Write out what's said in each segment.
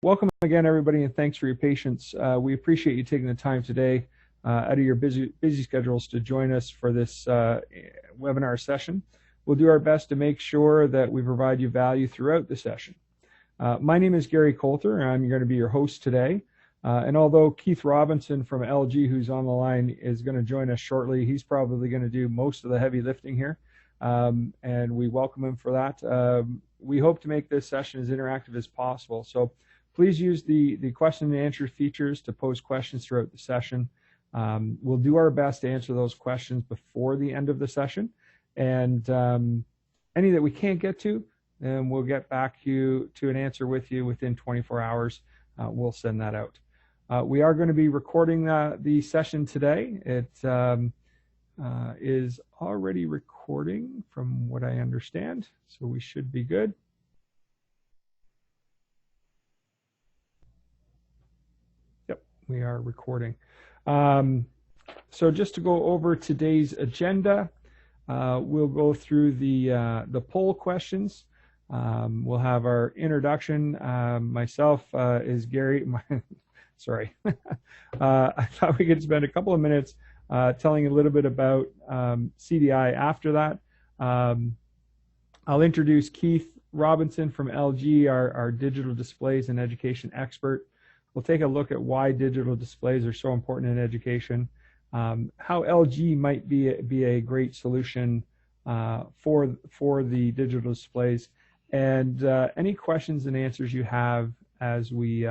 Welcome again, everybody, and thanks for your patience. We appreciate you taking the time today out of your busy schedules to join us for this webinar session. We'll do our best to make sure that we provide you value throughout the session. My name is Gary Coulter, and I'm going to be your host today. And although Keith Robinson from LG, who's on the line, is going to join us shortly, he's probably going to do most of the heavy lifting here, and we welcome him for that. We hope to make this session as interactive as possible. So please use the question and answer features to pose questions throughout the session. We'll do our best to answer those questions before the end of the session. And any that we can't get to, then we'll get back to an answer with you within 24 hours. We'll send that out. We are going to be recording the session today. It is already recording from what I understand, so we should be good. We are recording. So just to go over today's agenda, we'll go through the poll questions. We'll have our introduction. Myself is Gary. Sorry. I thought we could spend a couple of minutes telling a little bit about CDI after that. I'll introduce Keith Robinson from LG, our digital displays and education expert. We'll take a look at why digital displays are so important in education, how LG might be a great solution for the digital displays, and any questions and answers you have as we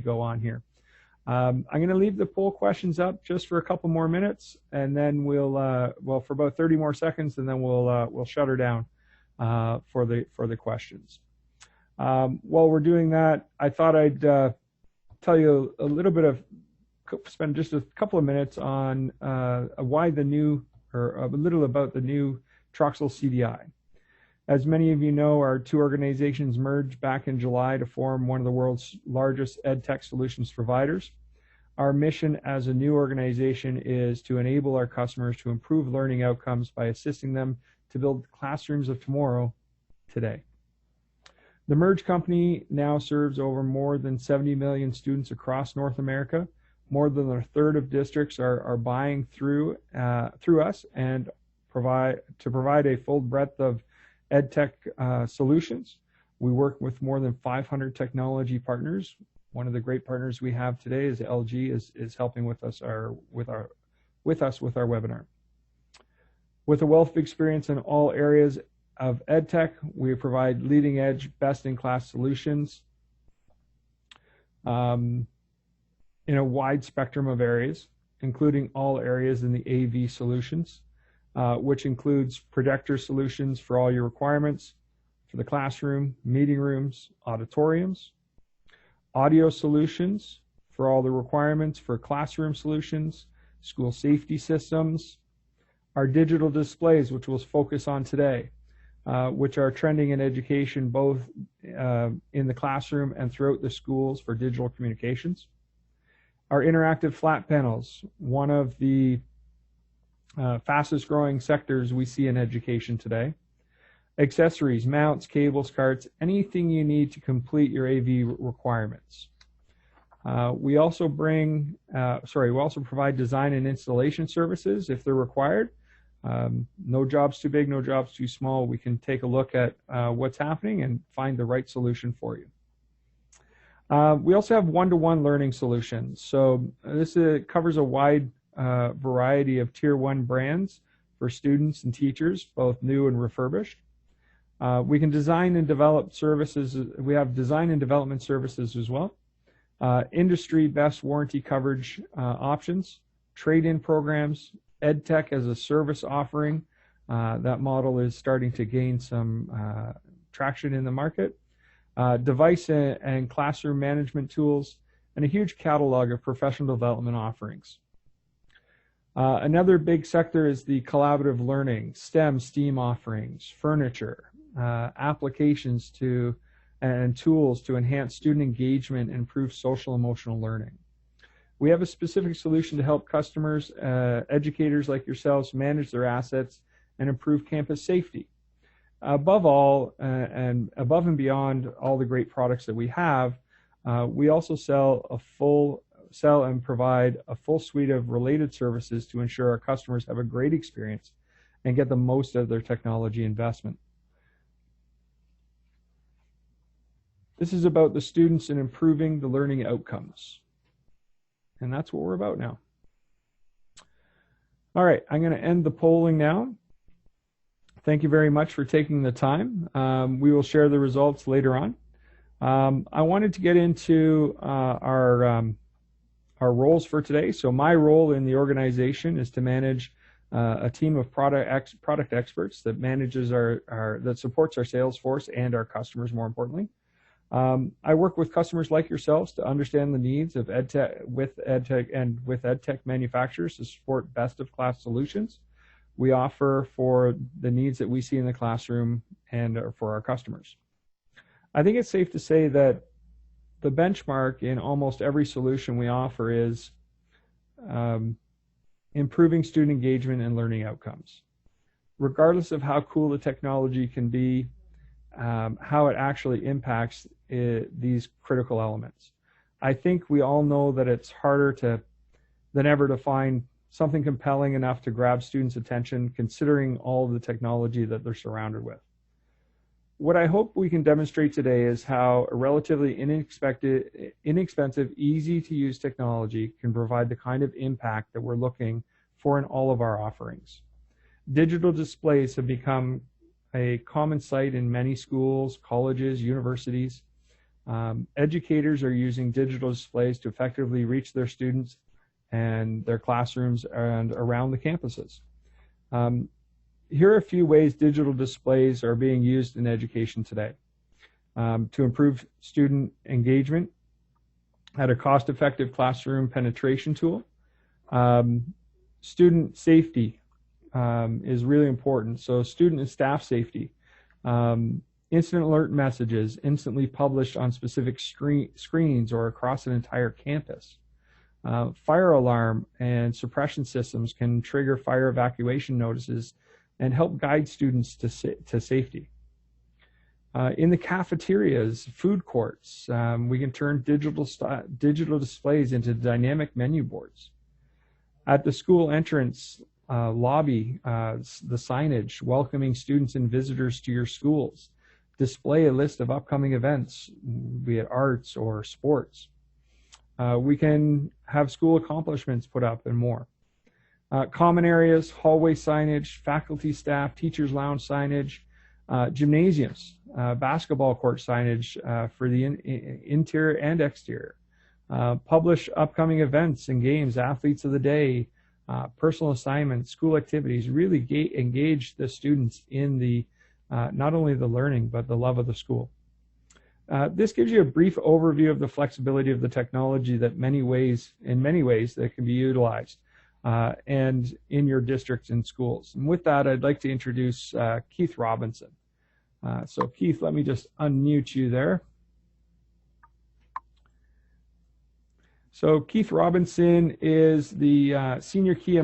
go on here. I'm going to leave the poll questions up just for a couple more minutes, and then we'll for about 30 more seconds, and then we'll shut her down for the questions. While we're doing that, I thought I'd tell you a little bit spend just a couple of minutes on why the new, or a little about the new Troxell-CDI. As many of you know, our two organizations merged back in July to form one of the world's largest ed tech solutions providers. Our mission as a new organization is to enable our customers to improve learning outcomes by assisting them to build classrooms of tomorrow today. The merged company now serves over more than 70 million students across North America. More than a third of districts are buying through us and provide a full breadth of ed tech solutions. We work with more than 500 technology partners. One of the great partners we have today is LG is helping with us with our webinar. With a wealth of experience in all areas of EdTech, we provide leading-edge, best-in-class solutions in a wide spectrum of areas, including all areas in the AV solutions, which includes projector solutions for all your requirements for the classroom, meeting rooms, auditoriums, audio solutions for all the requirements for classroom solutions, school safety systems, our digital displays, which we'll focus on today, which are trending in education both in the classroom and throughout the schools for digital communications. Our interactive flat panels, one of the fastest growing sectors we see in education today. Accessories, mounts, cables, cards, anything you need to complete your AV requirements. We also provide design and installation services if they're required. No job's too big, no job's too small. We can take a look at what's happening and find the right solution for you. We also have one-to-one learning solutions. So this covers a wide variety of Tier 1 brands for students and teachers, both new and refurbished. We can design and develop services. We have design and development services as well. Industry best warranty coverage options, trade-in programs, EdTech as a service offering. That model is starting to gain some traction in the market. Device and classroom management tools, and a huge catalog of professional development offerings. Another big sector is the collaborative learning, STEM offerings, furniture, applications and tools to enhance student engagement and improve social emotional learning. We have a specific solution to help customers, educators like yourselves, manage their assets and improve campus safety. Above all, and above and beyond all the great products that we have, We also sell and provide a full suite of related services to ensure our customers have a great experience and get the most out of their technology investment. This is about the students and improving the learning outcomes. And that's what we're about now. All right, I'm going to end the polling now. Thank you very much for taking the time. We will share the results later on. I wanted to get into our roles for today. So my role in the organization is to manage a team of product experts that manages that supports our sales force and our customers, more importantly. I work with customers like yourselves to understand the needs of with EdTech manufacturers to support best-of-class solutions we offer for the needs that we see in the classroom and for our customers. I think it's safe to say that the benchmark in almost every solution we offer is improving student engagement and learning outcomes. Regardless of how cool the technology can be, how it actually impacts these critical elements. I think we all know that it's harder than ever to find something compelling enough to grab students' attention, considering all of the technology that they're surrounded with. What I hope we can demonstrate today is how a relatively inexpensive, easy-to-use technology can provide the kind of impact that we're looking for in all of our offerings. Digital displays have become a common sight in many schools, colleges, universities. Educators are using digital displays to effectively reach their students and their classrooms and around the campuses. Here are a few ways digital displays are being used in education today. To improve student engagement at a cost-effective classroom penetration tool. Student safety is really important. So student and staff safety. Incident alert messages instantly published on specific screens or across an entire campus. Fire alarm and suppression systems can trigger fire evacuation notices and help guide students to safety. In the cafeterias, food courts, we can turn digital displays into dynamic menu boards. At the school entrance lobby, the signage welcoming students and visitors to your schools. Display a list of upcoming events, be it arts or sports. We can have school accomplishments put up and more. Common areas, hallway signage, faculty, staff, teachers' lounge signage, gymnasiums, basketball court signage for the interior and exterior. Publish upcoming events and games, athletes of the day, personal assignments, school activities. Really engage the students in the not only the learning, but the love of the school. This gives you a brief overview of the flexibility of the technology that in many ways that can be utilized and in your districts and schools. And with that, I'd like to introduce Keith Robinson. So Keith, let me just unmute you there. So Keith Robinson is the Senior Key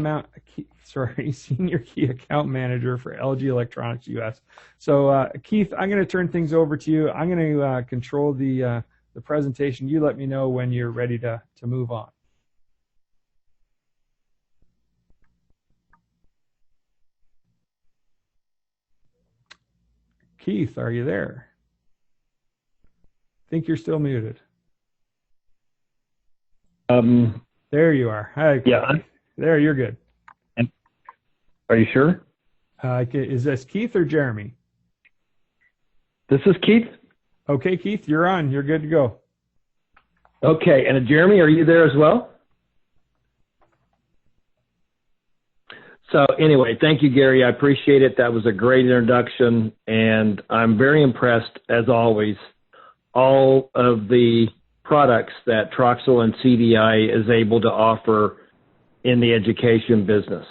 Account Manager for LG Electronics US. So Keith, I'm going to turn things over to you. I'm going to control the presentation. You let me know when you're ready to move on. Keith, are you there? I think you're still muted. There you are. Hi. Yeah. There, you're good. Are you sure? Is this Keith or Jeremy? This is Keith. Okay, Keith, you're on. You're good to go. Okay, and Jeremy, are you there as well? So anyway, thank you, Gary. I appreciate it. That was a great introduction, and I'm very impressed, as always, all of the products that Troxell-CDI is able to offer in the education business.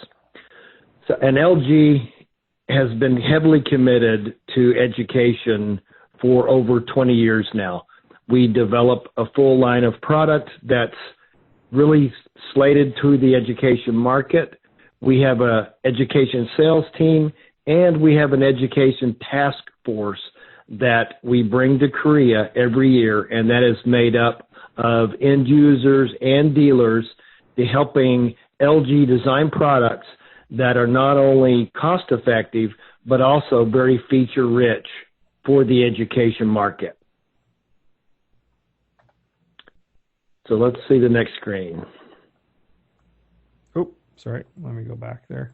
So, and LG has been heavily committed to education for over 20 years now. We develop a full line of product that's really slated to the education market. We have an education sales team, and we have an education task force that we bring to Korea every year, and that is made up of end users and dealers to helping LG design products that are not only cost effective, but also very feature rich for the education market. So let's see the next screen. Oh, sorry. Let me go back there.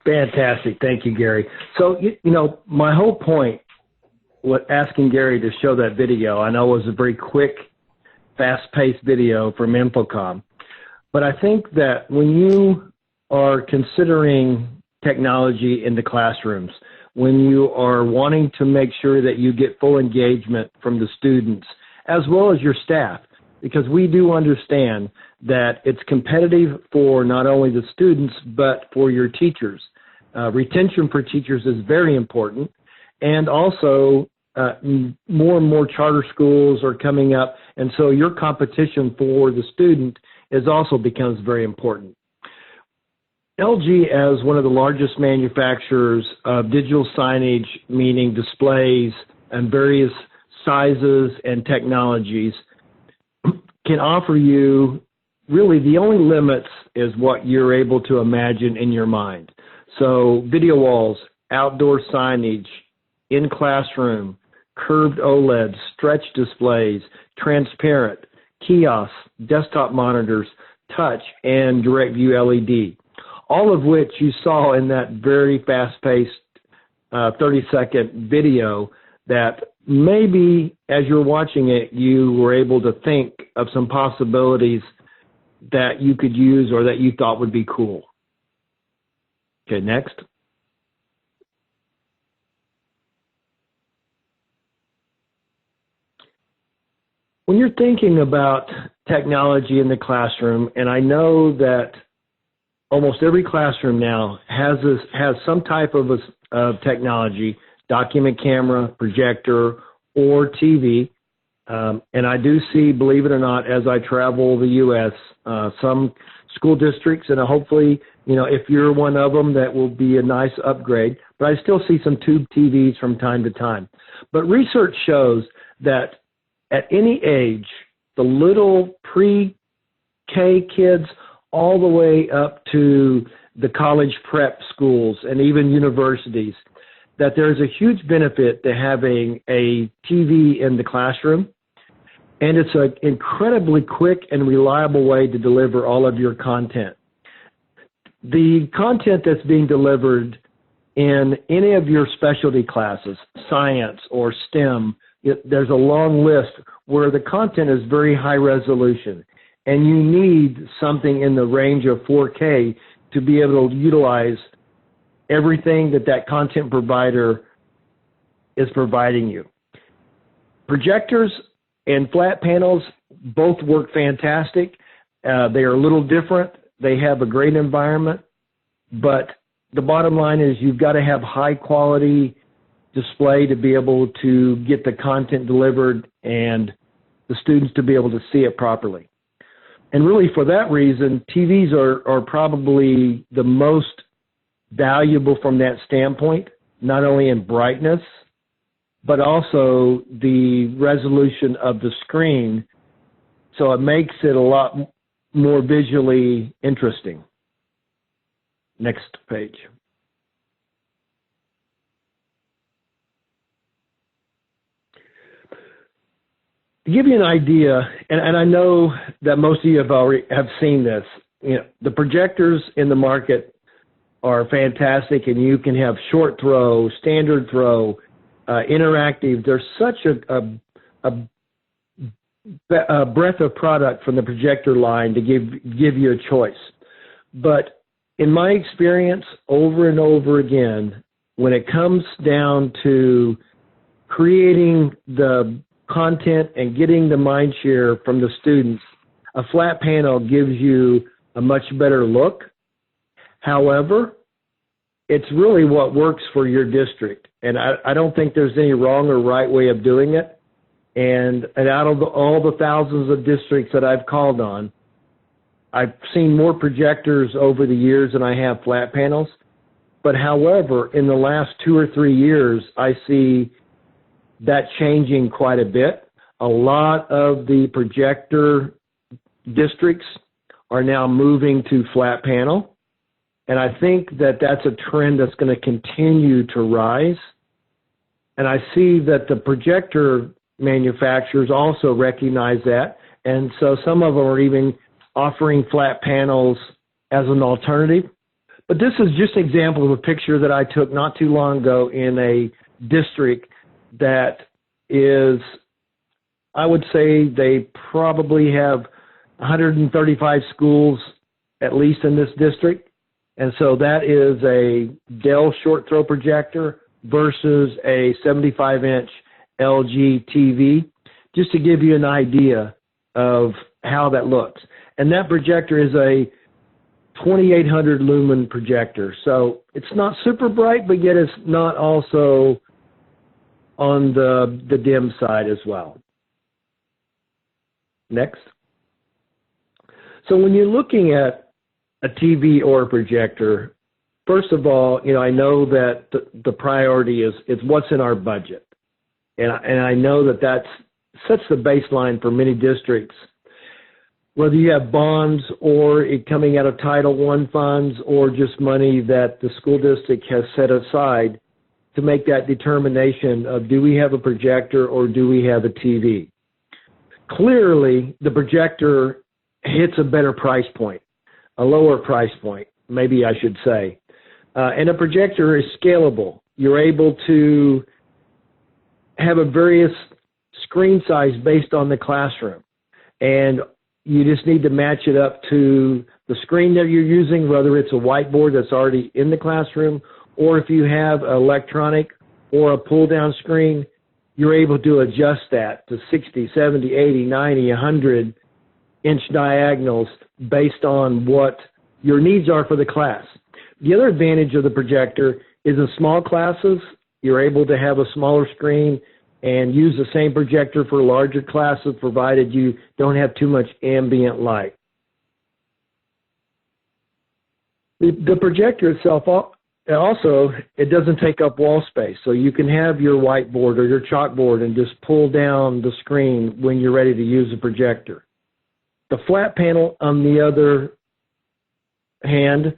Fantastic. Thank you, Gary. So, you know, my whole point with asking Gary to show that video, I know it was a very quick, fast-paced video from Infocom, but I think that when you are considering technology in the classrooms, when you are wanting to make sure that you get full engagement from the students as well as your staff, because we do understand that it's competitive for not only the students, but for your teachers. Retention for teachers is very important. And also, more and more charter schools are coming up. And so your competition for the student is also becomes very important. LG, as one of the largest manufacturers of digital signage, meaning displays and various sizes and technologies, can offer you, really the only limits is what you're able to imagine in your mind. So video walls, outdoor signage, in classroom, curved OLEDs, stretch displays, transparent, kiosks, desktop monitors, touch, and direct view LED. All of which you saw in that very fast-paced 30-second video that maybe as you're watching it, you were able to think of some possibilities that you could use or that you thought would be cool. Okay, next. When you're thinking about technology in the classroom, and I know that almost every classroom now has some type of technology, document camera, projector, or TV. And I do see, believe it or not, as I travel the U.S., some school districts, and hopefully, you know, if you're one of them, that will be a nice upgrade. But I still see some tube TVs from time to time. But research shows that at any age, the little pre-K kids all the way up to the college prep schools and even universities, that there's a huge benefit to having a TV in the classroom. And it's an incredibly quick and reliable way to deliver all of your content. The content that's being delivered in any of your specialty classes, science or STEM, there's a long list where the content is very high resolution, and you need something in the range of 4K to be able to utilize everything that content provider is providing you. Projectors and flat panels both work fantastic. They are a little different. They have a great environment, but the bottom line is you've got to have high quality display to be able to get the content delivered and the students to be able to see it properly. And really for that reason, TVs are probably the most valuable from that standpoint, not only in brightness, but also the resolution of the screen. So it makes it a lot more visually interesting. Next page. To give you an idea, and I know that most of you have seen this, the projectors in the market are fantastic, and you can have short throw, standard throw, interactive. There's such a breadth of product from the projector line to give you a choice. But in my experience, over and over again, when it comes down to creating the content and getting the mind share from the students, a flat panel gives you a much better look. However, it's really what works for your district. And I don't think there's any wrong or right way of doing it. And out of all the thousands of districts that I've called on, I've seen more projectors over the years than I have flat panels. But however, in the last 2 or 3 years, I see that changing quite a bit. A lot of the projector districts are now moving to flat panel. And I think that that's a trend that's going to continue to rise. And I see that the projector manufacturers also recognize that. And so some of them are even offering flat panels as an alternative. But this is just an example of a picture that I took not too long ago in a district that is, I would say they probably have 135 schools at least in this district. And so that is a Dell short throw projector versus a 75-inch LG TV, just to give you an idea of how that looks. And that projector is a 2800 lumen projector. So it's not super bright, but yet it's not also on the dim side as well. Next. So when you're looking at a TV or a projector, first of all, I know that the priority is what's in our budget. And I know that sets the baseline for many districts, whether you have bonds or it coming out of Title I funds or just money that the school district has set aside to make that determination of, do we have a projector or do we have a TV? Clearly, the projector hits a better price point, a lower price point, maybe I should say. And a projector is scalable. You're able to have a various screen size based on the classroom. And you just need to match it up to the screen that you're using, whether it's a whiteboard that's already in the classroom, or if you have an electronic or a pull-down screen, you're able to adjust that to 60, 70, 80, 90, 100-inch diagonals based on what your needs are for the class. The other advantage of the projector is in small classes, you're able to have a smaller screen and use the same projector for larger classes, provided you don't have too much ambient light. The projector itself also, it doesn't take up wall space, so you can have your whiteboard or your chalkboard and just pull down the screen when you're ready to use the projector. The flat panel, on the other hand,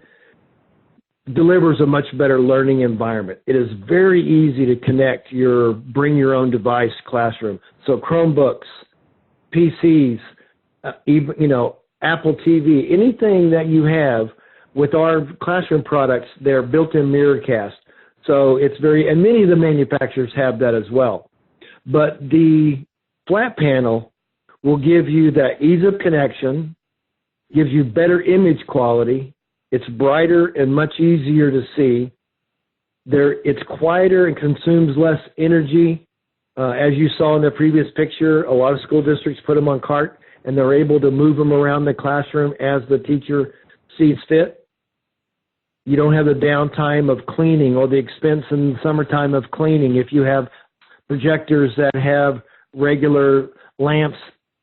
delivers a much better learning environment. It is very easy to connect your bring your own device classroom. So Chromebooks, PCs, even, Apple TV, anything that you have with our classroom products, they're built-in Mirrorcast. So it's and many of the manufacturers have that as well. But the flat panel will give you that ease of connection, gives you better image quality. It's brighter and much easier to see. It's quieter and consumes less energy. As you saw in the previous picture, a lot of school districts put them on cart, and they're able to move them around the classroom as the teacher sees fit. You don't have the downtime of cleaning or the expense in the summertime of cleaning if you have projectors that have regular lamps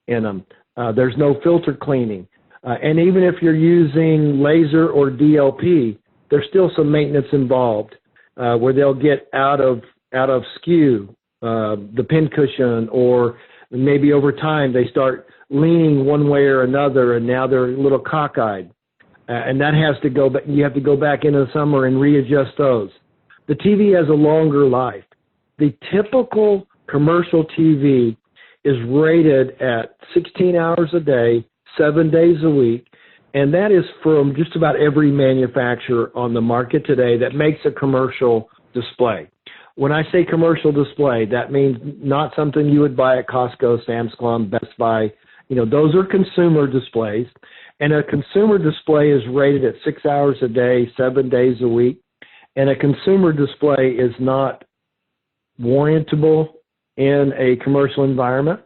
in them. There's no filter cleaning. And even if you're using laser or DLP, there's still some maintenance involved where they'll get out of skew, the pin cushion, or maybe over time they start leaning one way or another and now they're a little cockeyed. and that has to go, you have to go back into the summer and readjust those. The TV has a longer life. The typical commercial TV is rated at 16 hours a day, 7 days a week, and that is from just about every manufacturer on the market today that makes a commercial display. When I say commercial display, that means not something you would buy at Costco, Sam's Club, Best Buy. You know, those are consumer displays, and a consumer display is rated at 6 hours a day, 7 days a week, and a consumer display is not warrantable in a commercial environment.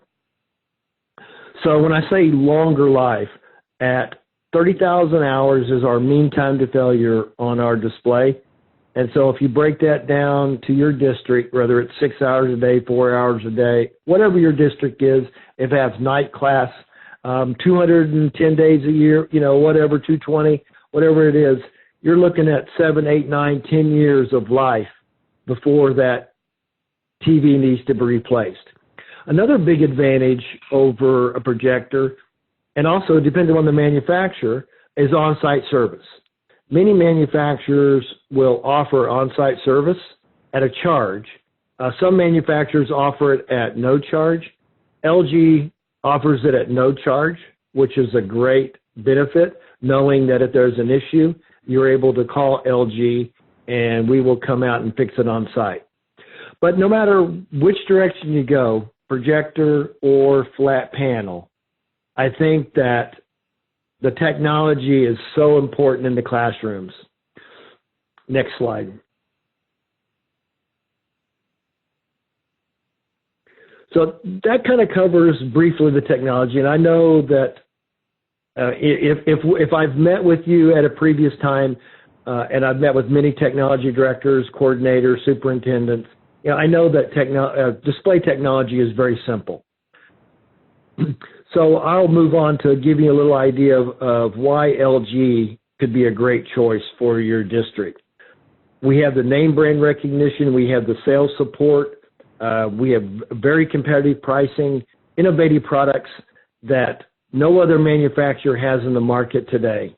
So when I say longer life, at 30,000 hours is our mean time to failure on our display. And so if you break that down to your district, whether it's 6 hours a day, 4 hours a day, whatever your district is, if it has night class, 210 days a year, you know, whatever, 220, whatever it is, you're looking at 7, 8, 9, 10 years of life before that TV needs to be replaced. Another big advantage over a projector, and also depending on the manufacturer, is on-site service. Many manufacturers will offer on-site service at a charge. Some manufacturers offer it at no charge. LG offers it at no charge, which is a great benefit, knowing that if there's an issue, you're able to call LG and we will come out and fix it on site. But no matter which direction you go, projector or flat panel, I think that the technology is so important in the classrooms. Next slide. So that kind of covers briefly the technology, and I know that if I've met with you at a previous time, and I've met with many technology directors, coordinators, superintendents, you know, I know that display technology is very simple. So I'll move on to give you a little idea of why LG could be a great choice for your district. We have the name brand recognition, we have the sales support, we have very competitive pricing, innovative products that no other manufacturer has in the market today.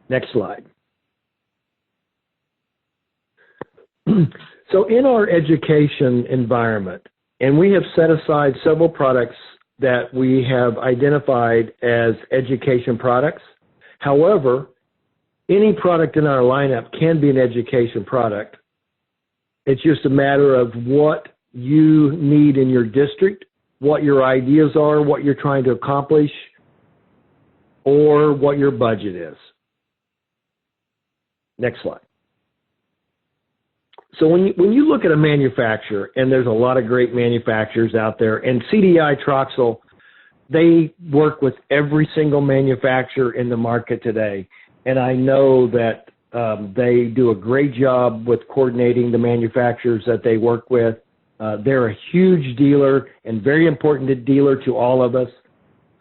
Next slide. So in our education environment, and we have set aside several products that we have identified as education products. However, any product in our lineup can be an education product. It's just a matter of what you need in your district, what your ideas are, what you're trying to accomplish, or what your budget is. Next slide. So when you look at a manufacturer, and there's a lot of great manufacturers out there, and CDI Troxell, they work with every single manufacturer in the market today. And I know that they do a great job with coordinating the manufacturers that they work with. They're a huge dealer and very important dealer to all of us.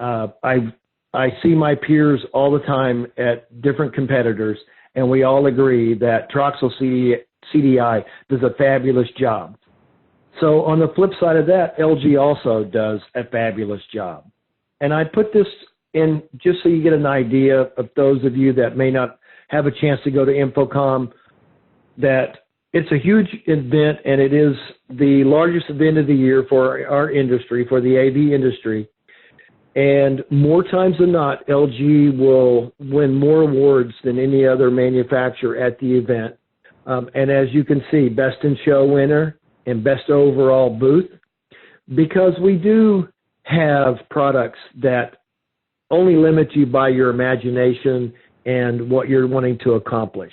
I see my peers all the time at different competitors, and we all agree that Troxell-CDI does a fabulous job. So on the flip side of that, LG also does a fabulous job. And I put this in just so you get an idea of those of you that may not have a chance to go to Infocom, that it's a huge event, and it is the largest event of the year for our industry, for the AV industry. And more times than not, LG will win more awards than any other manufacturer at the event. And as you can see, Best in Show winner and Best Overall Booth, because we do have products that only limit you by your imagination and what you're wanting to accomplish.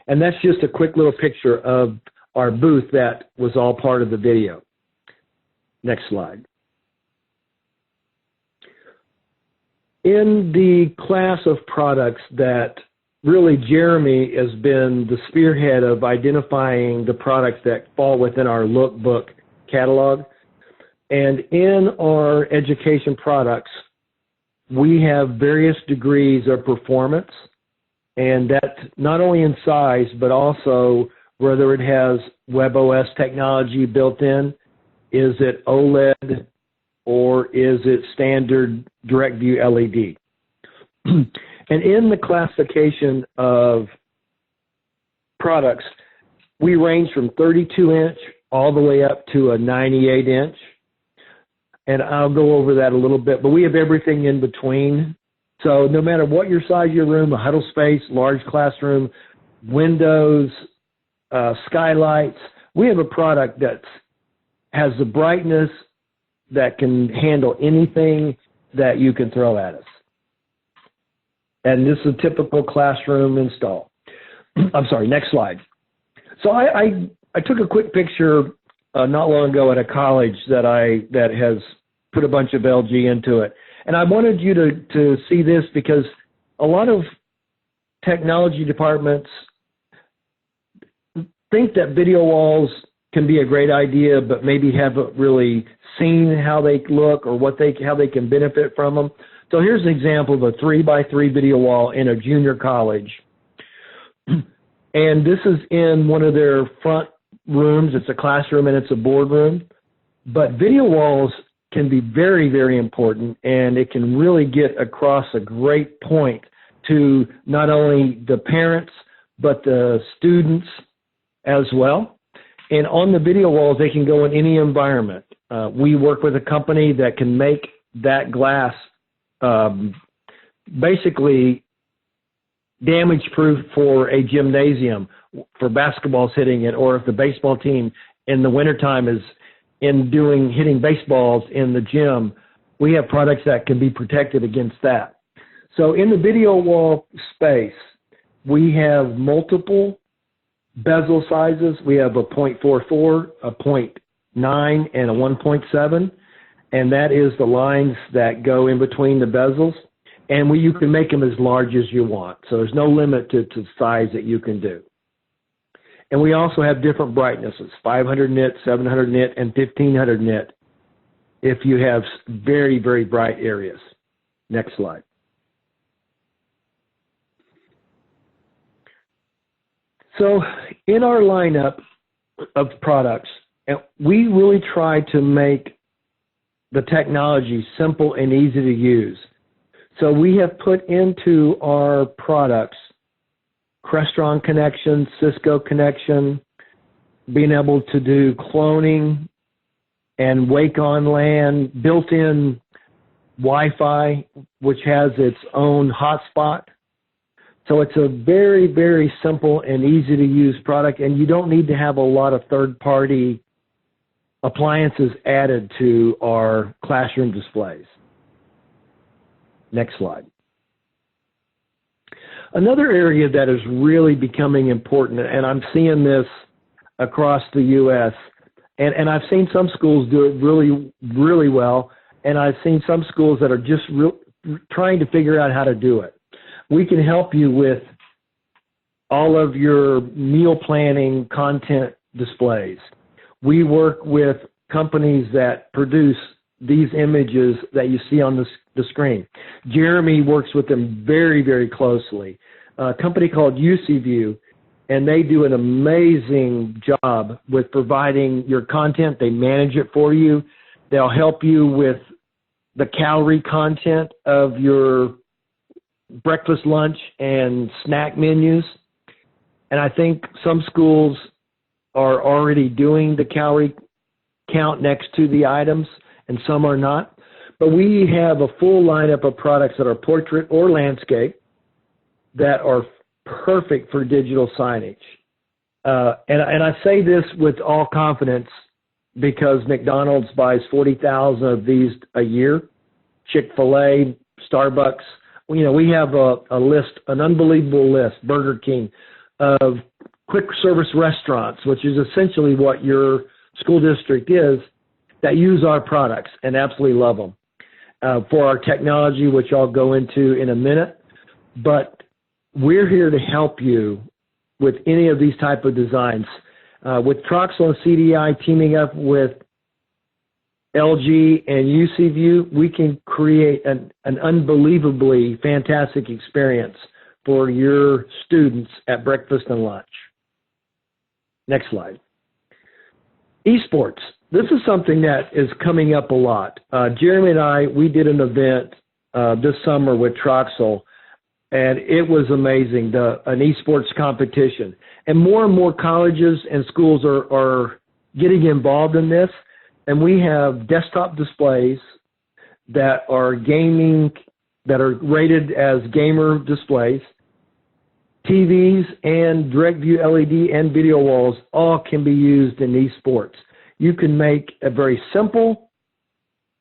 And that's just a quick little picture of our booth that was all part of the video. Next slide. In the class of products that really Jeremy has been the spearhead of identifying the products that fall within our lookbook catalog. And in our education products, we have various degrees of performance, and that's not only in size, but also whether it has WebOS technology built in, is it OLED, or is it standard direct view LED? And in the classification of products, we range from 32-inch all the way up to a 98-inch. And I'll go over that a little bit, but we have everything in between. So no matter what your size of your room, a huddle space, large classroom, windows, skylights, we have a product that has the brightness that can handle anything that you can throw at us. And this is a typical classroom install. I'm sorry, next slide. So I took a quick picture not long ago at a college that has put a bunch of LG into it. And I wanted you to see this because a lot of technology departments think that video walls can be a great idea, but maybe haven't really seen how they look or how they can benefit from them. So here's an example of a 3x3 video wall in a junior college. And this is in one of their front rooms. It's a classroom and it's a boardroom. But video walls can be very, very important, and it can really get across a great point to not only the parents, but the students as well. And on the video walls, they can go in any environment. We work with a company that can make that glass basically damage-proof for a gymnasium, for basketballs hitting it, or if the baseball team in the wintertime is hitting baseballs in the gym, we have products that can be protected against that. So in the video wall space, we have multiple bezel sizes. We have a 0.44, a 0.9, and a 1.7, and that is the lines that go in between the bezels. And you can make them as large as you want. So there's no limit to the size that you can do. And we also have different brightnesses, 500 nit, 700 nit, and 1500 nit if you have very, very bright areas. Next slide. So in our lineup of products, we really try to make the technology simple and easy to use. So we have put into our products Crestron connection, Cisco connection, being able to do cloning and wake on LAN, built-in Wi-Fi, which has its own hotspot. So it's a very, very simple and easy to use product, and you don't need to have a lot of third-party appliances added to our classroom displays. Next slide. Another area that is really becoming important, and I'm seeing this across the U.S., and I've seen some schools do it really, really well, and I've seen some schools that are just trying to figure out how to do it. We can help you with all of your meal planning content displays. We work with companies that produce these images that you see on the screen. Jeremy works with them very, very closely. A company called UCView, and they do an amazing job with providing your content. They manage it for you. They'll help you with the calorie content of your breakfast, lunch, and snack menus. And I think some schools are already doing the calorie count next to the items, and some are not. But we have a full lineup of products that are portrait or landscape that are perfect for digital signage. And I say this with all confidence because McDonald's buys 40,000 of these a year. Chick-fil-A, Starbucks. You know, we have a list, an unbelievable list, Burger King, of quick service restaurants, which is essentially what your school district is, that use our products and absolutely love them. For our technology, which I'll go into in a minute. But we're here to help you with any of these type of designs. With Troxell-CDI teaming up with LG and UCView, we can create an unbelievably fantastic experience for your students at breakfast and lunch. Next slide. Esports. This is something that is coming up a lot. Jeremy and I, we did an event this summer with Troxell, and it was amazing, an esports competition. And more colleges and schools are getting involved in this, and we have desktop displays that are gaming, that are rated as gamer displays. TVs and direct view LED and video walls all can be used in esports. You can make a very simple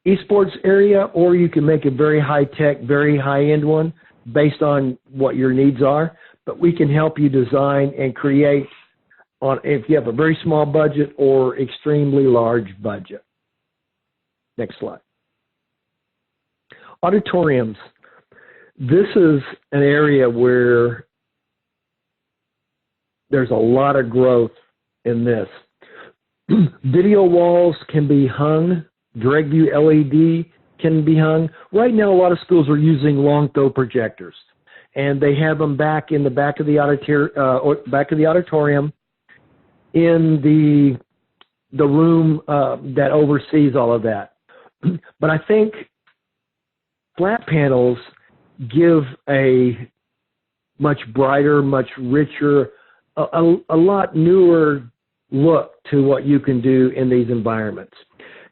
esports area, or you can make a very high-tech, very high-end one based on what your needs are. But we can help you design and create on if you have a very small budget or extremely large budget. Next slide. Auditoriums. This is an area where there's a lot of growth in this. Video walls can be hung. Direct view LED can be hung. Right now, a lot of schools are using long throw projectors, and they have them back in the back of the auditorium in the room that oversees all of that. But I think flat panels give a much brighter, much richer, a lot newer look to what you can do in these environments.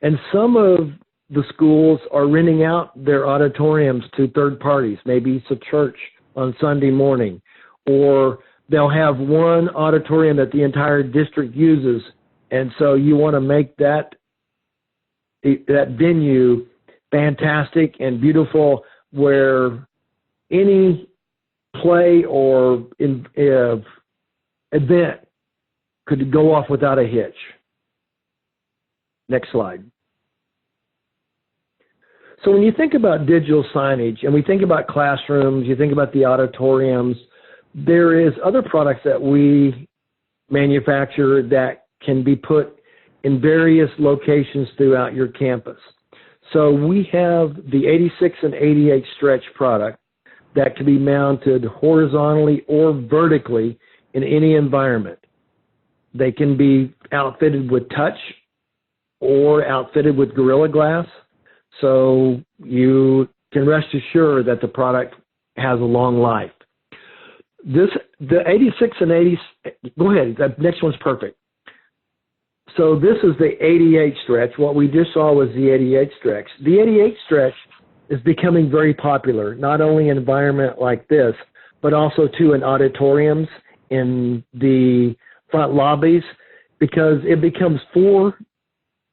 And some of the schools are renting out their auditoriums to third parties. Maybe it's a church on Sunday morning, or they'll have one auditorium that the entire district uses. And so you want to make that venue fantastic and beautiful, where any play or event could go off without a hitch. Next slide. So when you think about digital signage, and we think about classrooms, you think about the auditoriums, there is other products that we manufacture that can be put in various locations throughout your campus. So we have the 86 and 88 stretch product that can be mounted horizontally or vertically in any environment. They can be outfitted with touch or outfitted with Gorilla Glass, so you can rest assured that the product has a long life. The 86 and 80, go ahead, that next one's perfect. So this is the 88 stretch. What we just saw was the 88 stretch. The 88 stretch is becoming very popular, not only in an environment like this, but also too in auditoriums, in the front lobbies, because it becomes 4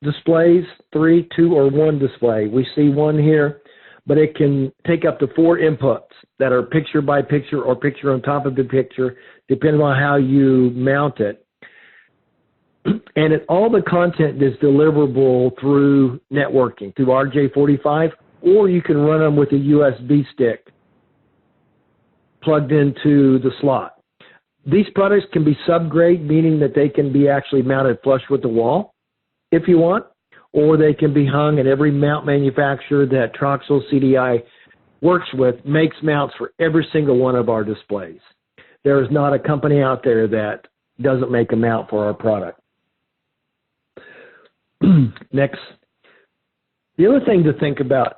displays, 3, 2, or 1 display. We see one here, but it can take up to 4 inputs that are picture by picture or picture on top of the picture, depending on how you mount it. And all the content is deliverable through networking, through RJ45, or you can run them with a USB stick plugged into the slot. These products can be subgrade, meaning that they can be actually mounted flush with the wall if you want, or they can be hung, and every mount manufacturer that Troxell-CDI works with makes mounts for every single one of our displays. There is not a company out there that doesn't make a mount for our product. Next. The other thing to think about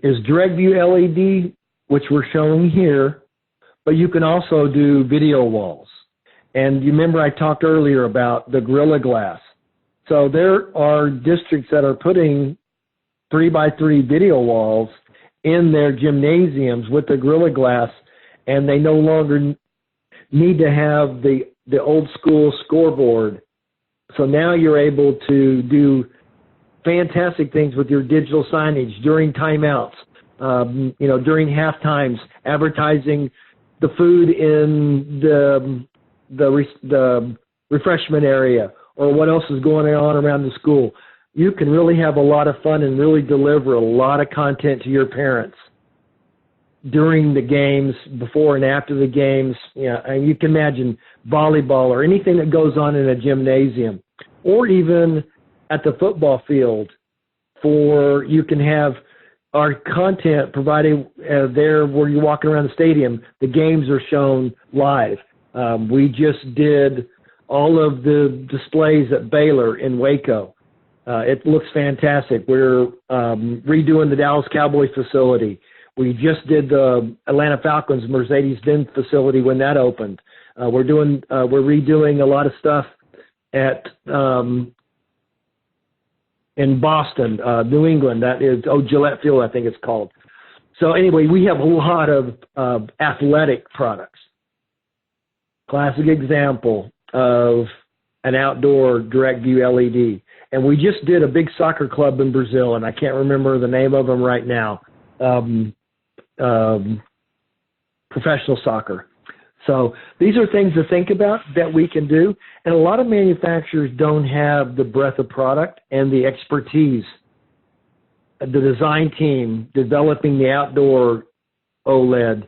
is direct view LED, which we're showing here, but you can also do video walls. And you remember I talked earlier about the Gorilla Glass. So there are districts that are putting 3x3 video walls in their gymnasiums with the Gorilla Glass, and they no longer need to have the old school scoreboard. So now you're able to do fantastic things with your digital signage during timeouts, during half times, advertising the food in the refreshment area, or what else is going on around the school. You can really have a lot of fun and really deliver a lot of content to your parents during the games, before and after the games. And you can imagine volleyball or anything that goes on in a gymnasium, or even at the football field. You can have our content provided there where you're walking around the stadium. The games are shown live. We just did all of the displays at Baylor in Waco. It looks fantastic. We're redoing the Dallas Cowboys facility. We just did the Atlanta Falcons Mercedes-Benz facility when that opened. We're redoing a lot of stuff at in Boston, New England. That is Gillette Field, I think it's called. So anyway, we have a lot of athletic products. Classic example of an outdoor direct view LED. And we just did a big soccer club in Brazil, and I can't remember the name of them right now. Professional soccer. So these are things to think about that we can do. And a lot of manufacturers don't have the breadth of product and the expertise. The design team developing the outdoor OLED,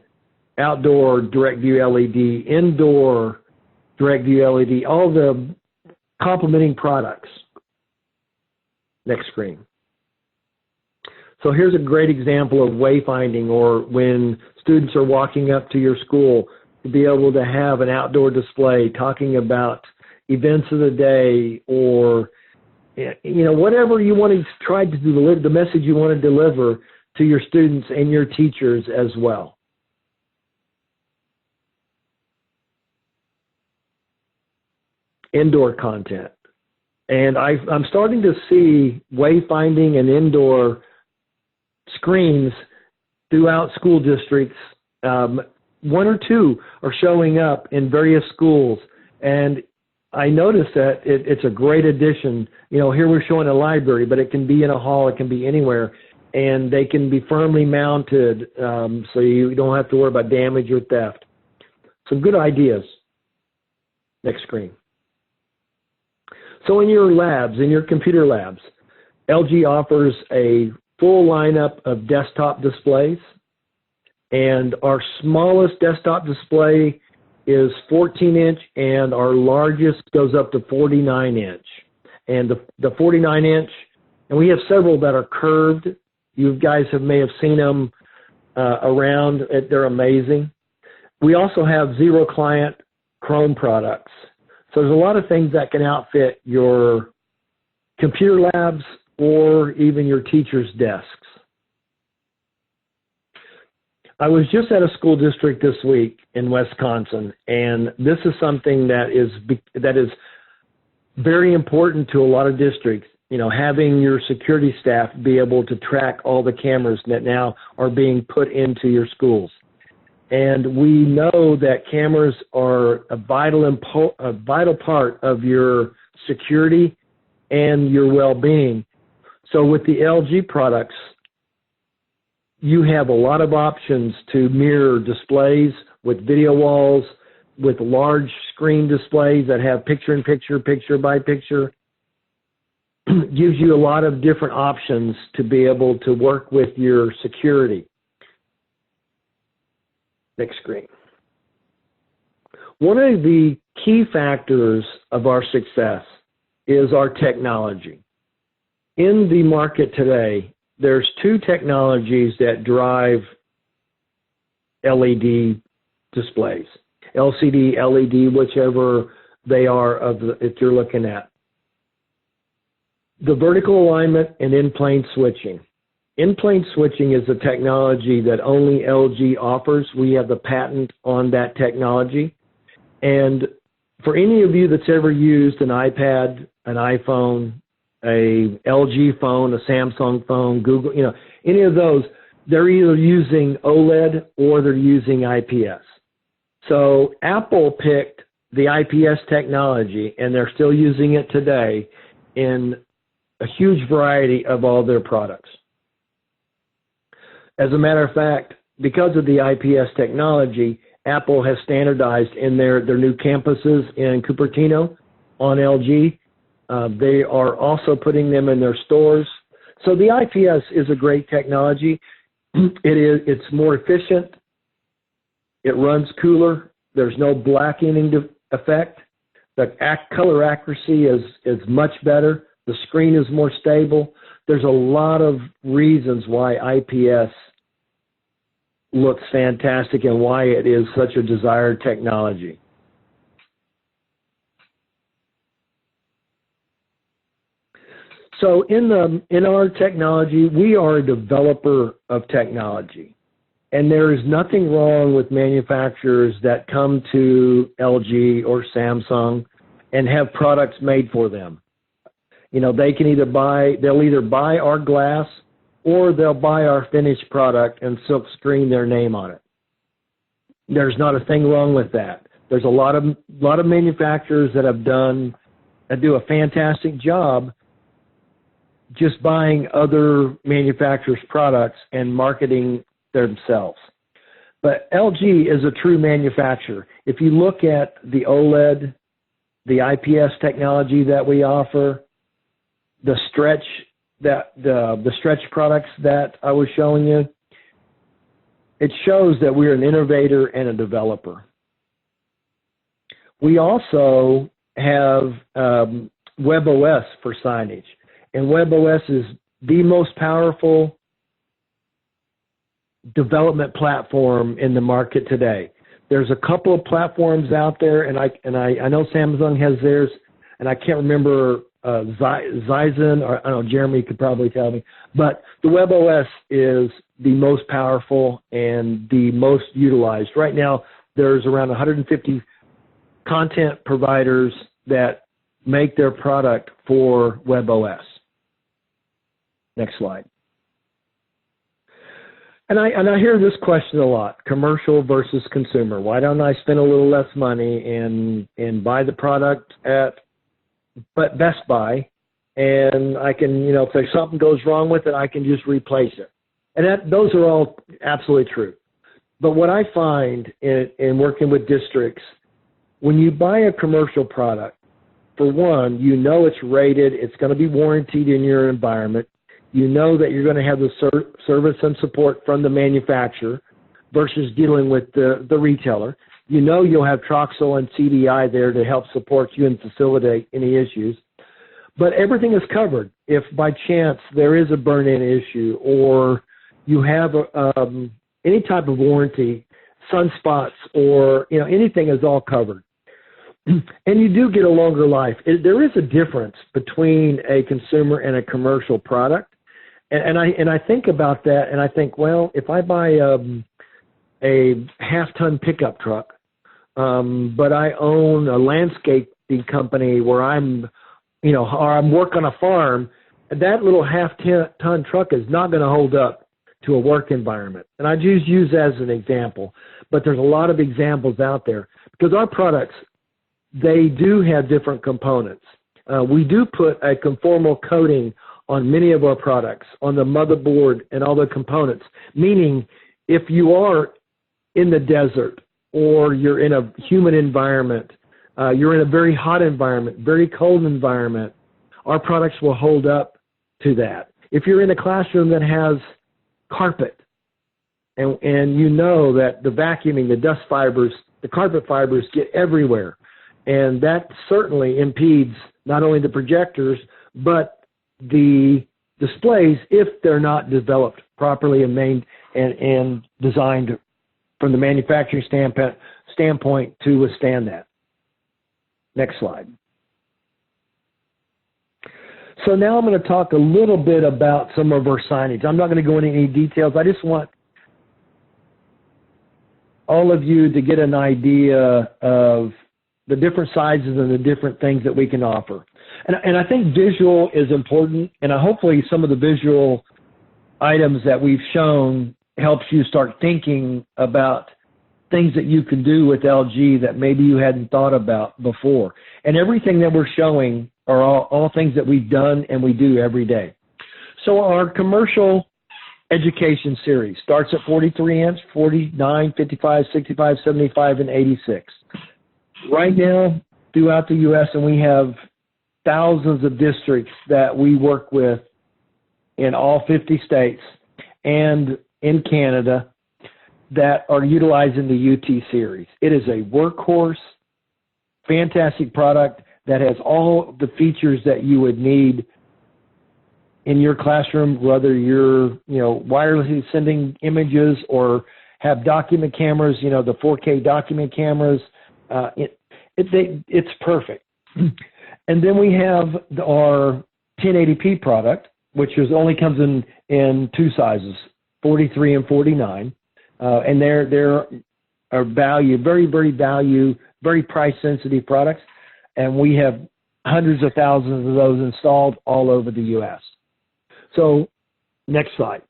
outdoor direct view LED, indoor direct view LED, all the complementing products. Next screen. So here's a great example of wayfinding, or when students are walking up to your school, to be able to have an outdoor display talking about events of the day, or whatever you want to try to deliver, the message you want to deliver to your students and your teachers as well. Indoor content. And I'm starting to see wayfinding and indoor screens throughout school districts. One or two are showing up in various schools, and I noticed that it's a great addition. Here we're showing a library, but it can be in a hall, it can be anywhere, and they can be firmly mounted, so you don't have to worry about damage or theft. Some good ideas. Next screen. So in your labs, in your computer labs, LG offers a full lineup of desktop displays, and our smallest desktop display is 14-inch, and our largest goes up to 49-inch. And the 49-inch, and we have several that are curved. You guys may have seen them around. They're amazing. We also have zero client Chrome products. So there's a lot of things that can outfit your computer labs or even your teachers' desks. I was just at a school district this week in Wisconsin, and this is something that is very important to a lot of districts. Having your security staff be able to track all the cameras that now are being put into your schools. And we know that cameras are a vital part of your security and your well-being. So with the LG products, you have a lot of options to mirror displays with video walls, with large screen displays that have picture-in-picture, picture-by-picture. Gives you a lot of different options to be able to work with your security. Next screen. One of the key factors of our success is our technology. In the market today, there's two technologies that drive LED displays. LCD, LED, whichever they are if you're looking at. The vertical alignment and in-plane switching. In-plane switching is a technology that only LG offers. We have the patent on that technology. And for any of you that's ever used an iPad, an iPhone, a LG phone, a Samsung phone, Google, any of those, they're either using OLED or they're using IPS. So Apple picked the IPS technology, and they're still using it today in a huge variety of all their products. As a matter of fact, because of the IPS technology, Apple has standardized in their new campuses in Cupertino on LG. They are also putting them in their stores. So the IPS is a great technology. It's more efficient. It runs cooler. There's no blackening effect. The color accuracy is much better. The screen is more stable. There's a lot of reasons why IPS looks fantastic and why it is such a desired technology. So in our technology, we are a developer of technology. And there is nothing wrong with manufacturers that come to LG or Samsung and have products made for them. You know, they'll either buy our glass or they'll buy our finished product and silk screen their name on it. There's not a thing wrong with that. There's a lot of manufacturers that do a fantastic job just buying other manufacturers' products and marketing themselves. But LG is a true manufacturer. If you look at the OLED, the IPS technology that we offer, the stretch products that I was showing you, it shows that we're an innovator and a developer. We also have WebOS for signage, and WebOS is the most powerful development platform in the market today. There's a couple of platforms out there, and I know Samsung has theirs, and I can't remember Zyzen, or I don't know, Jeremy could probably tell me, but the WebOS is the most powerful and the most utilized. Right now, there's around 150 content providers that make their product for WebOS. Next slide. And I hear this question a lot, commercial versus consumer. Why don't I spend a little less money and buy the product at Best Buy, and I can, you know, if something goes wrong with it, I can just replace it. And those are all absolutely true. But what I find in working with districts, when you buy a commercial product, for one, you know it's rated, it's going to be warranted in your environment. You know that you're going to have the service and support from the manufacturer versus dealing with the retailer. You know you'll have Troxell and CDI there to help support you and facilitate any issues. But everything is covered. If by chance there is a burn-in issue or you have any type of warranty, sunspots or anything is all covered. And you do get a longer life. There is a difference between a consumer and a commercial product. And I think about that, and I think, well, if I buy a half-ton pickup truck, but I own a landscaping company where I'm work on a farm, that little half-ton truck is not going to hold up to a work environment. And I just use that as an example, but there's a lot of examples out there because our products, they do have different components. We do put a conformal coating on many of our products, on the motherboard and all the components, meaning if you are in the desert or you're in a humid environment, you're in a very hot environment, very cold environment, our products will hold up to that. If you're in a classroom that has carpet and you know that the vacuuming, the dust fibers, the carpet fibers get everywhere, and that certainly impedes not only the projectors, but the displays if they're not developed properly and designed from the manufacturing standpoint to withstand that. Next slide. So now I'm going to talk a little bit about some of our signage. I'm not going to go into any details. I just want all of you to get an idea of the different sizes and the different things that we can offer. And I think visual is important, and hopefully some of the visual items that we've shown helps you start thinking about things that you can do with LG that maybe you hadn't thought about before. And everything that we're showing are all things that we've done and we do every day. So our commercial education series starts at 43 inch, 49, 55, 65, 75, and 86. Right now, throughout the U.S., and we have thousands of districts that we work with in all 50 states and in Canada that are utilizing the UT series. It is a workhorse, fantastic product that has all the features that you would need in your classroom, whether you're, wirelessly sending images or have document cameras, the 4K document cameras. It's perfect. And then we have our 1080p product, which only comes in two sizes, 43 and 49. and they're very price sensitive products, and we have hundreds of thousands of those installed all over the U.S. So, next slide.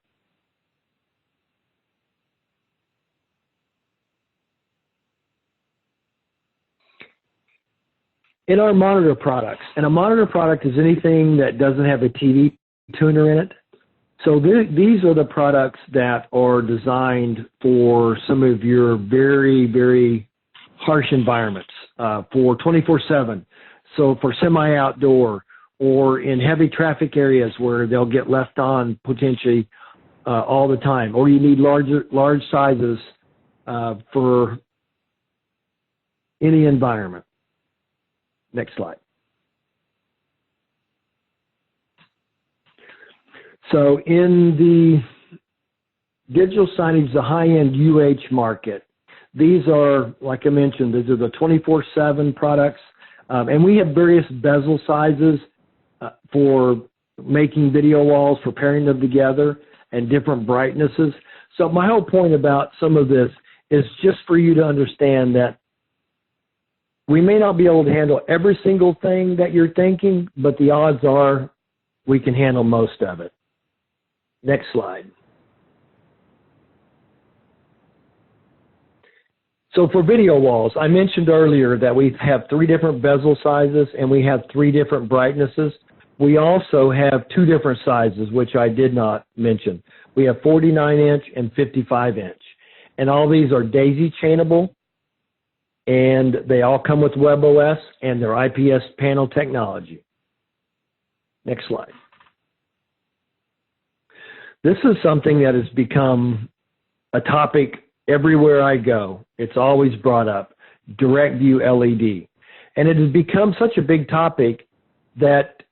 In our monitor products, and a monitor product is anything that doesn't have a TV tuner in it. So these are the products that are designed for some of your very, very harsh environments, for 24/7. So for semi-outdoor or in heavy traffic areas where they'll get left on potentially all the time, or you need large sizes for any environment. Next slide. So in the digital signage, the high-end UH market, these are, like I mentioned, these are the 24/7 products. And we have various bezel sizes for making video walls, for pairing them together, and different brightnesses. So my whole point about some of this is just for you to understand that we may not be able to handle every single thing that you're thinking, but the odds are we can handle most of it. Next slide. So for video walls, I mentioned earlier that we have 3 different bezel sizes and we have 3 different brightnesses. We also have 2 different sizes, which I did not mention. We have 49-inch and 55-inch. And all these are daisy chainable, and they all come with WebOS and their IPS panel technology. Next slide. This is something that has become a topic everywhere I go. It's always brought up, direct view LED. And it has become such a big topic that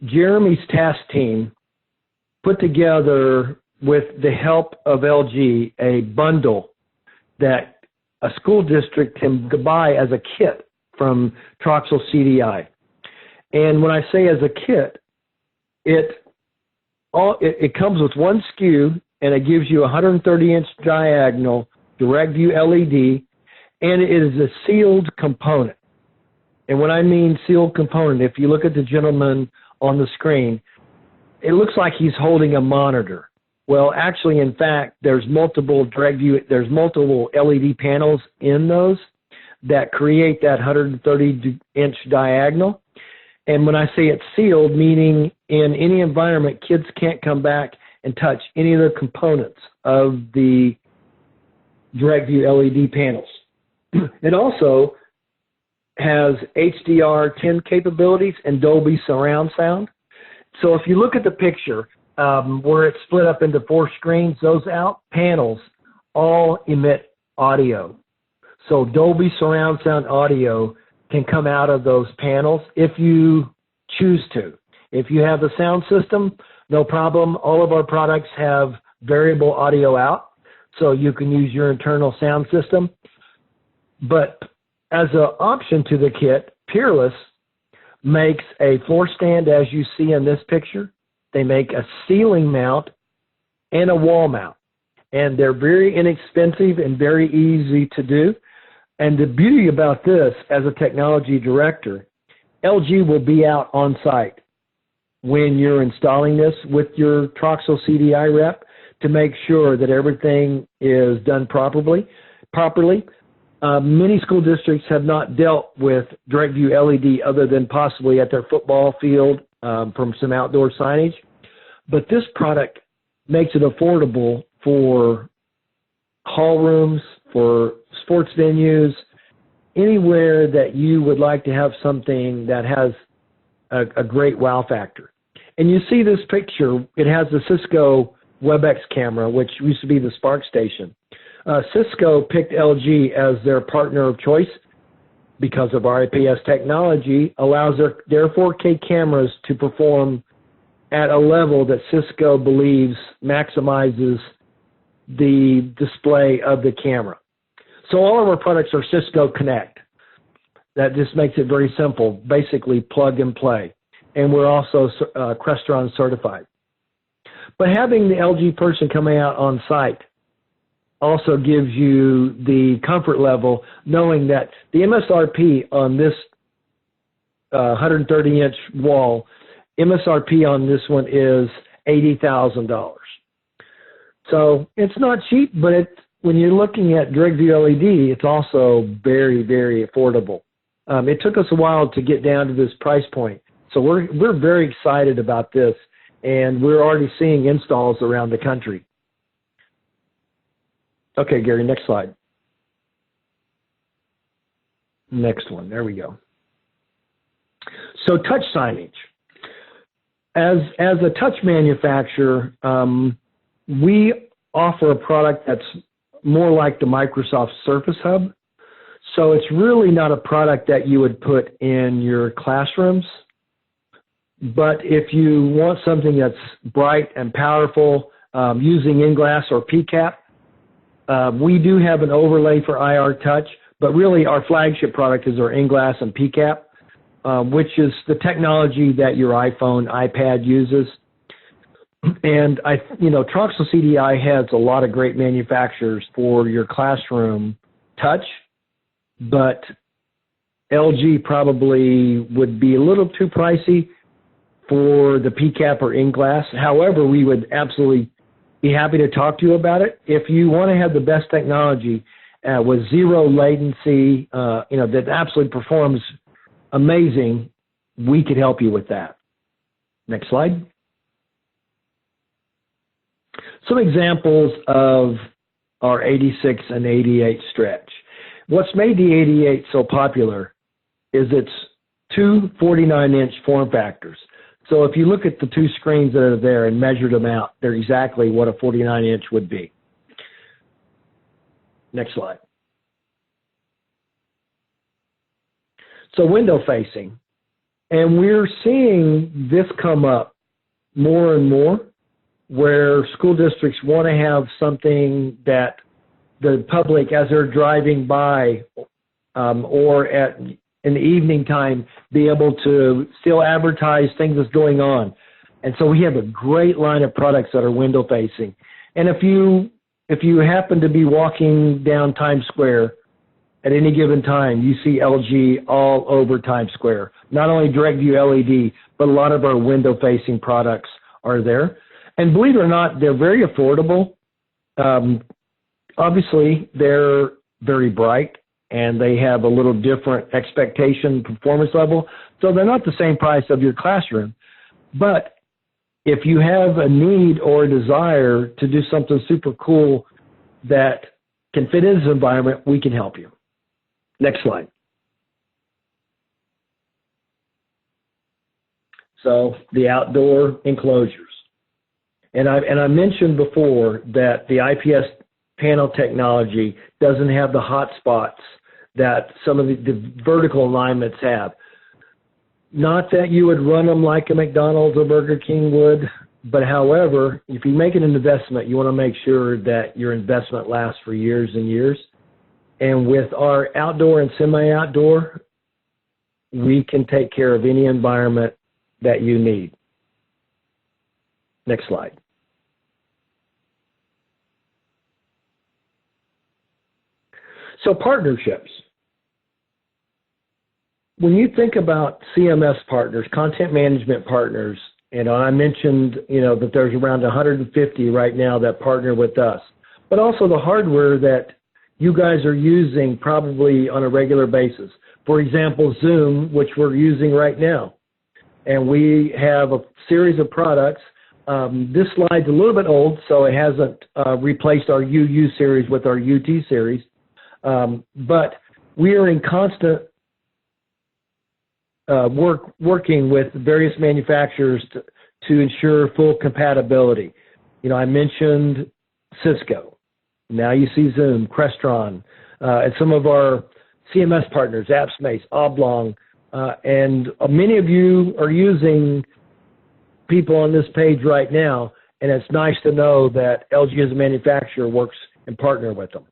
Jeremy's task team put together, with the help of LG, a bundle that a school district can buy as a kit from Troxell-CDI. And when I say as a kit, it comes with 1 SKU, and it gives you a 130-inch diagonal direct view LED, and it is a sealed component. And when I mean sealed component, if you look at the gentleman on the screen, it looks like he's holding a monitor. Well, actually, in fact, there's multiple LED panels in those that create that 130-inch diagonal. And when I say it's sealed, meaning in any environment, kids can't come back and touch any of the components of the direct view LED panels. It also has HDR10 capabilities and Dolby surround sound. So if you look at the picture, where it's split up into 4 screens, those panels all emit audio. So Dolby surround sound audio can come out of those panels if you choose to. If you have the sound system, no problem. All of our products have variable audio out, so you can use your internal sound system. But as an option to the kit, Peerless makes a floor stand, as you see in this picture. They make a ceiling mount and a wall mount. And they're very inexpensive and very easy to do. And the beauty about this, as a technology director, LG will be out on site when you're installing this with your Troxell-CDI rep to make sure that everything is done properly. Many school districts have not dealt with direct view LED other than possibly at their football field from some outdoor signage. But this product makes it affordable for hall rooms, for sports venues, anywhere that you would like to have something that has a great wow factor. And you see this picture, it has the Cisco WebEx camera, which used to be the Spark Station. Cisco picked LG as their partner of choice because of our IPS technology, allows their 4K cameras to perform at a level that Cisco believes maximizes the display of the camera. So all of our products are Cisco Connect. That just makes it very simple, basically plug and play. And we're also Crestron certified. But having the LG person coming out on site also gives you the comfort level knowing that the MSRP on this 130-inch wall, MSRP on this one is $80,000. So it's not cheap, but when you're looking at direct view LED, it's also very, very affordable. It took us a while to get down to this price point. So we're very excited about this, and we're already seeing installs around the country. Okay, Gary, next slide. Next one, there we go. So touch signage. As a touch manufacturer, we offer a product that's more like the Microsoft Surface Hub. So it's really not a product that you would put in your classrooms. But if you want something that's bright and powerful, using in-glass or PCAP, we do have an overlay for IR touch, but really our flagship product is our in-glass and PCAP, which is the technology that your iPhone, iPad uses. And Troxell-CDI has a lot of great manufacturers for your classroom touch, but LG probably would be a little too pricey for the PCAP or in-glass. However, we would absolutely be happy to talk to you about it. If you want to have the best technology with zero latency, that absolutely performs amazing, we could help you with that. Next slide. Some examples of our 86 and 88 stretch. What's made the 88 so popular is its two 49-inch form factors. So if you look at the two screens that are there and measured them out, they're exactly what a 49-inch would be. Next slide. So window facing. And we're seeing this come up more and more, where school districts want to have something that the public, as they're driving by or in the evening time, be able to still advertise things that's going on. And so we have a great line of products that are window facing. And if you happen to be walking down Times Square at any given time, you see LG all over Times Square. Not only direct view LED, but a lot of our window facing products are there. And believe it or not, they're very affordable. Obviously, they're very bright, and they have a little different expectation performance level. So they're not the same price of your classroom. But if you have a need or a desire to do something super cool that can fit in this environment, we can help you. Next slide. So the outdoor enclosures. And I mentioned before that the IPS panel technology doesn't have the hot spots that some of the vertical alignments have. Not that you would run them like a McDonald's or Burger King would, but however, if you make an investment, you want to make sure that your investment lasts for years and years. And with our outdoor and semi-outdoor, we can take care of any environment that you need. Next slide. So partnerships. When you think about CMS partners, content management partners, I mentioned, that there's around 150 right now that partner with us, but also the hardware that you guys are using probably on a regular basis. For example, Zoom, which we're using right now. And we have a series of products. This slide's a little bit old, so it hasn't replaced our UU series with our UT series. But we are in constant working with various manufacturers to ensure full compatibility. I mentioned Cisco. Now you see Zoom, Crestron, and some of our CMS partners, AppSpace, Oblong, and many of you are using people on this page right now, and it's nice to know that LG as a manufacturer works and partner with them.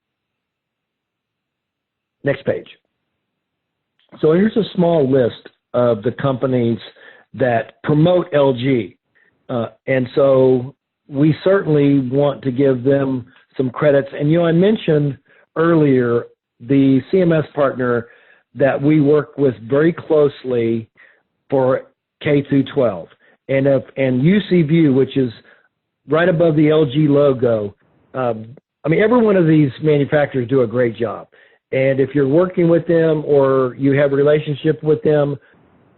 Next page. So here's a small list of the companies that promote LG. And so we certainly want to give them some credits. And, I mentioned earlier the CMS partner that we work with very closely for K through 12. And UCView, which is right above the LG logo. Every one of these manufacturers do a great job. And if you're working with them or you have a relationship with them,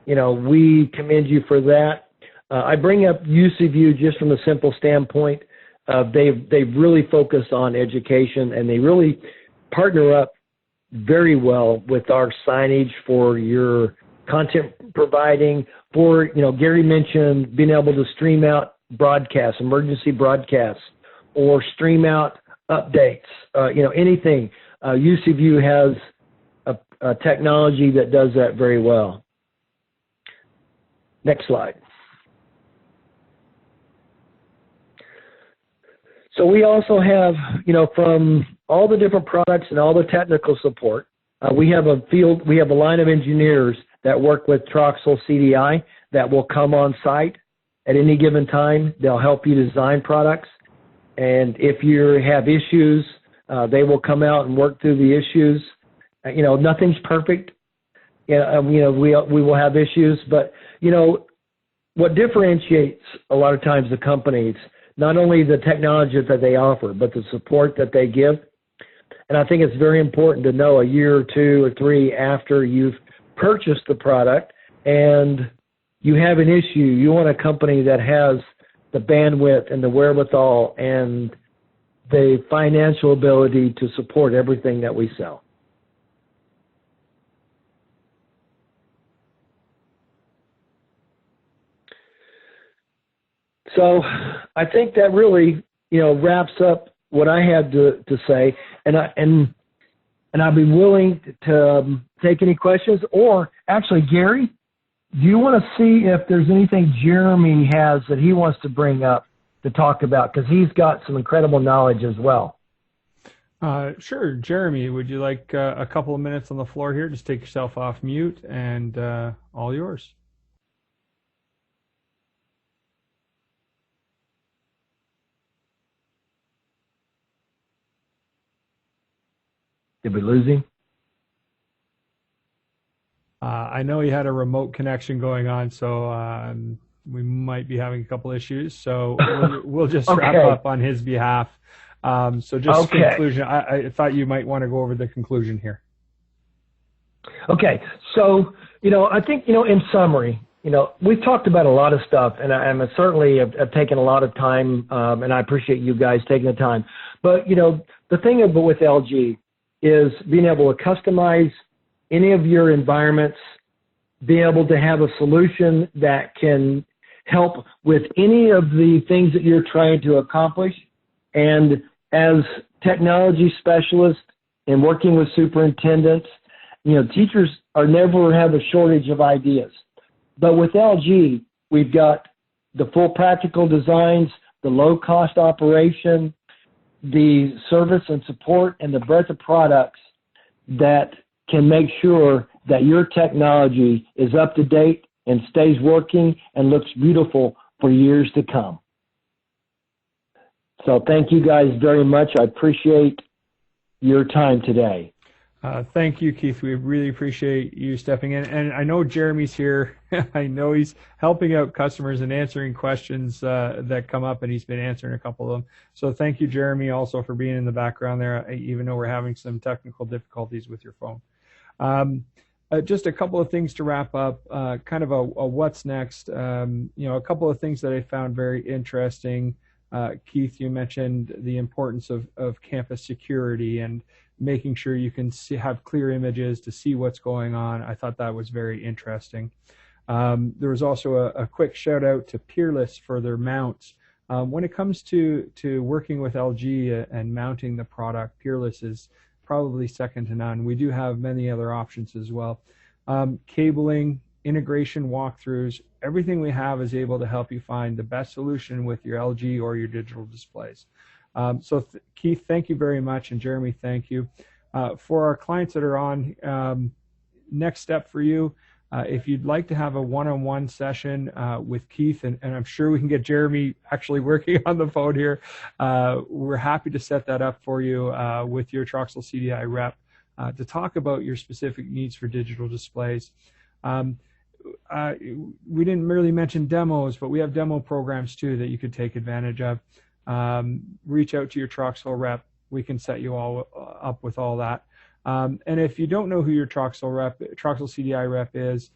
we commend you for that. I bring up UCView just from a simple standpoint. They've really focused on education, and they really partner up very well with our signage for your content providing. For, Gary mentioned being able to stream out broadcasts, emergency broadcasts, or stream out updates, anything. UCView has a technology that does that very well. Next slide. So we also have, from all the different products and all the technical support, we have a line of engineers that work with Troxell-CDI that will come on site at any given time. They'll help you design products. And if you have issues, they will come out and work through the issues. Nothing's perfect. We will have issues, but, what differentiates a lot of times the companies, not only the technology that they offer, but the support that they give. And I think it's very important to know a year or 2 or 3 after you've purchased the product and you have an issue, you want a company that has the bandwidth and the wherewithal and the financial ability to support everything that we sell. So I think that really, wraps up what I had to say, and I'd be willing to take any questions. Or actually, Gary, do you want to see if there's anything Jeremy has that he wants to bring up to talk about? Because he's got some incredible knowledge as well. Sure. Jeremy, would you like a couple of minutes on the floor here? Just take yourself off mute, and all yours. Did we lose him? I know he had a remote connection going on, so we might be having a couple issues. So we'll just wrap up on his behalf. So just conclusion. I thought you might want to go over the conclusion here. Okay. So, I think, in summary, we've talked about a lot of stuff, and I certainly have taken a lot of time, and I appreciate you guys taking the time. But, the thing about with LG is being able to customize any of your environments, being able to have a solution that can help with any of the things that you're trying to accomplish. And as technology specialists and working with superintendents, teachers are never have a shortage of ideas. But with LG, we've got the full practical designs, the low-cost operation, the service and support, and the breadth of products that can make sure that your technology is up to date and stays working and looks beautiful for years to come. So thank you guys very much. I appreciate your time today. Thank you, Keith. We really appreciate you stepping in. And I know Jeremy's here. I know he's helping out customers and answering questions that come up, and he's been answering a couple of them. So thank you, Jeremy, also for being in the background there, even though we're having some technical difficulties with your phone. Just a couple of things to wrap up, kind of a what's next. A couple of things that I found very interesting. Keith, you mentioned the importance of campus security and making sure you can have clear images to see what's going on. I thought that was very interesting. There was also a quick shout out to Peerless for their mounts. When it comes to working with LG and mounting the product, Peerless is probably second to none. We do have many other options as well. Cabling, integration walkthroughs, everything we have is able to help you find the best solution with your LG or your digital displays. So Keith, thank you very much, and Jeremy, thank you. For our clients that are on, next step for you, If you'd like to have a one-on-one session with Keith, and I'm sure we can get Jeremy actually working on the phone here, we're happy to set that up for you with your Troxell-CDI rep to talk about your specific needs for digital displays. We didn't really mention demos, but we have demo programs too that you could take advantage of. Reach out to your Troxell rep. We can set you all up with all that. And if you don't know who your Troxell-CDI rep is,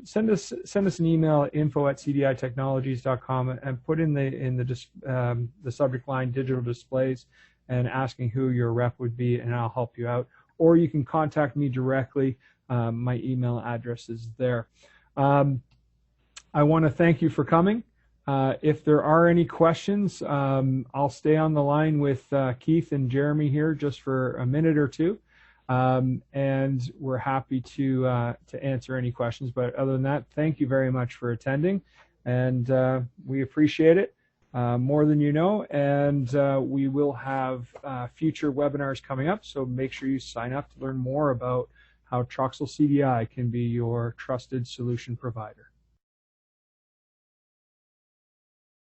send us an email at info@cditechnologies.com and put in the subject line digital displays and asking who your rep would be, and I'll help you out. Or you can contact me directly. My email address is there. I want to thank you for coming. If there are any questions, I'll stay on the line with Keith and Jeremy here just for a minute or two. And we're happy to answer any questions. But other than that, thank you very much for attending, and we appreciate it more than you know. And we will have future webinars coming up, so make sure you sign up to learn more about how Troxell-CDI can be your trusted solution provider.